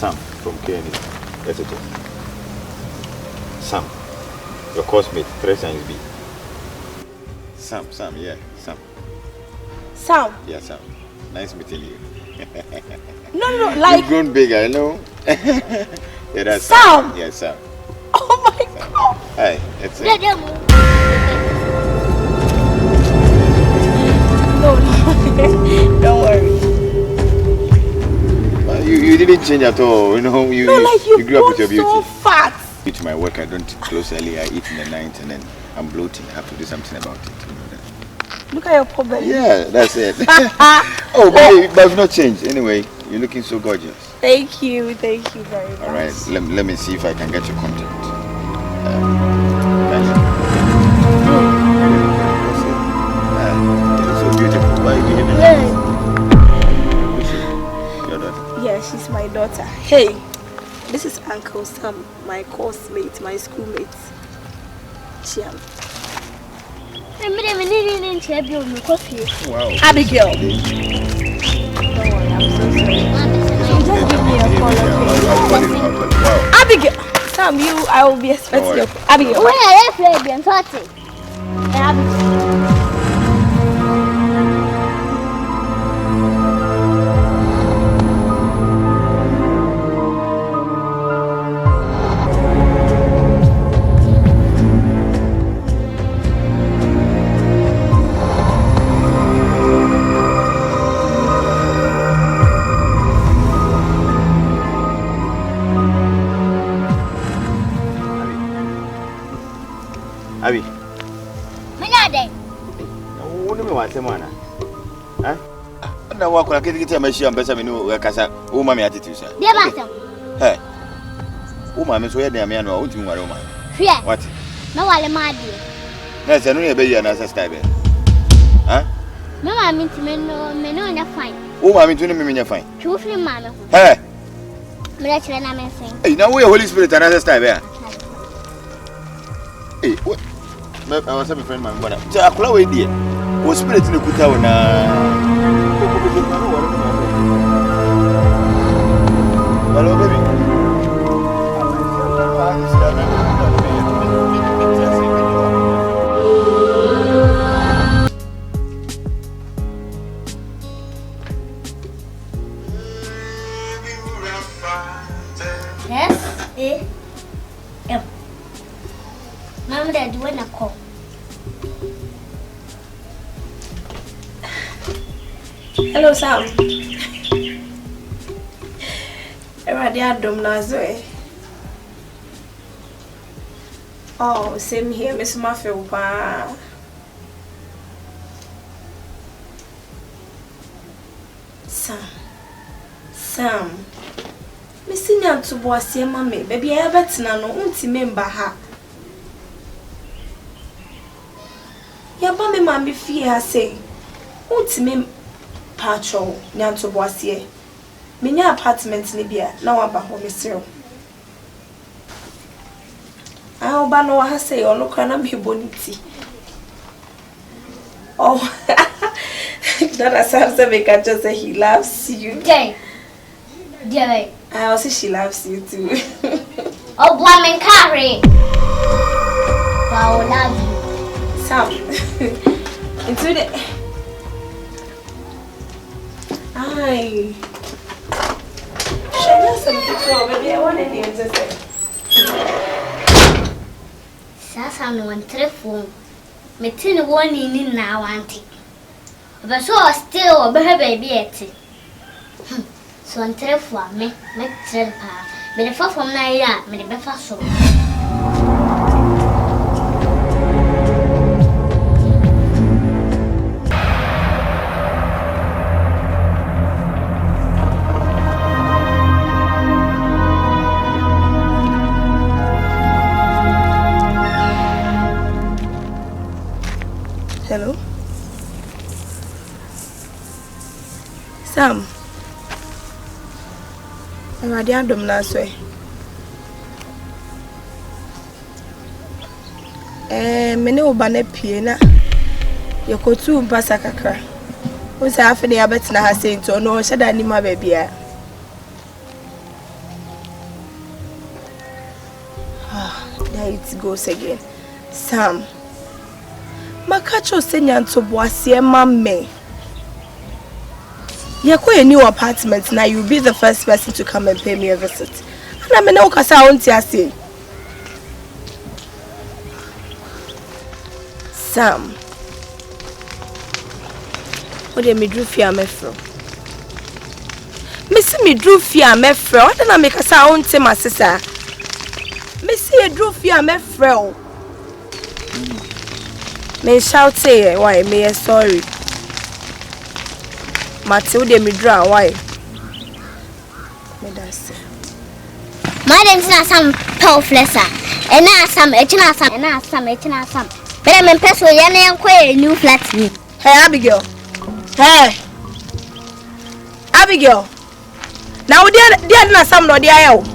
Sam from KNE. Yes, it is. Sam, your course mate, 3 times B. Sam, yeah, Sam. Sam? Yeah, Sam. Nice meeting you. No, like... You've grown big, I know. Yeah, that's Sam! Yeah, Sam. Oh my God! Hi, it's it. No, don't worry. You didn't change at all, you know. You grew up with your beauty. So fat. To my work, I don't close early. I eat in the night, and then I'm bloating. I have to do something about it. You know that. Look at your problem. Yeah, that's it. Oh, but I've not changed. Anyway, you're looking so gorgeous. Thank you very much. All right, let me see if I can get your contact. You're so beautiful. Why are you behaving like this? Your daughter? Yeah, she's my daughter. Hey, this is Uncle Sam, my course mate, my schoolmate. Chiam. Wow. Abigail. Don't worry, I'm so sorry. Just give me a call, okay? Wow. Abigail. Sam, I will be expecting your call. Abigail. When I left I'm talking. Abi. Menade. Who me want them ana? Huh? Na wa kula kiti amashi ambesa me no kasa. Wo ma me attitude sir. Dia ba sam. Hey. Wo ma me so ye dem me anu, wo ntimi ware wo ma. Hwe. What? Na wale ma die. Na se no ye be ya na sister be. Huh? Me ma me ntimi no me no na fine. Wo ma me tunu me nya fine. Twu firi ma me ho. Hey. Me la chere na me sen. Hey, na wo ye Holy Spirit na sister be. Hey, what? I was a friend, my brother. I call away, dear. Was spirit in the Kutawana. Hello, baby. Yes, Mama, Dad, when I call. Hello, Sam. Everybody had done Nazoe. Oh, same here, Miss Mafia. Sam. Miss Nyan to boss your mammy, baby. I bet no unti member her. Your mammy, mammy, fear say, unti mem patro, Nyan to boss ye. Minya apartment Libya, now about home is zero. I'll ban no has say or no can be bonity. Oh, that sounds to make her just say he loves you. Jay. I also she loves you too. Oh, Playman carry. I will love you. Sam. Into the. Aye. Shall I some before, baby? I want to hear just say. Sasa no one telephone. Me tin one in now, auntie. But so still, baby, it. So on telephone, me tell pa. Me the far from Naira, me the befa so. Hello? Sam. I'm Adam last way. Mene ubane piena. Yoko tu mpasa kakra. Usa afeni abeti na hase into no shada ni ma baby ya. There it goes again. Sam. Makacho senyanto boasie mamme. Yako a new apartment now, you'll be the first person to come and pay me a visit. And I'm no kasa onti ase. Sam. What do me drew fear me from? Missy me drew fear me from. What did I make kasa onti my sister? Missy a drew fear me from. Me shout say why me sorry. Matilde me draw why? Me that's it. Madam is some tall flesser. And now some some. But I'm impressed with a new flat. Hey Abigail. Hey Abigail. Now dear not some no dear.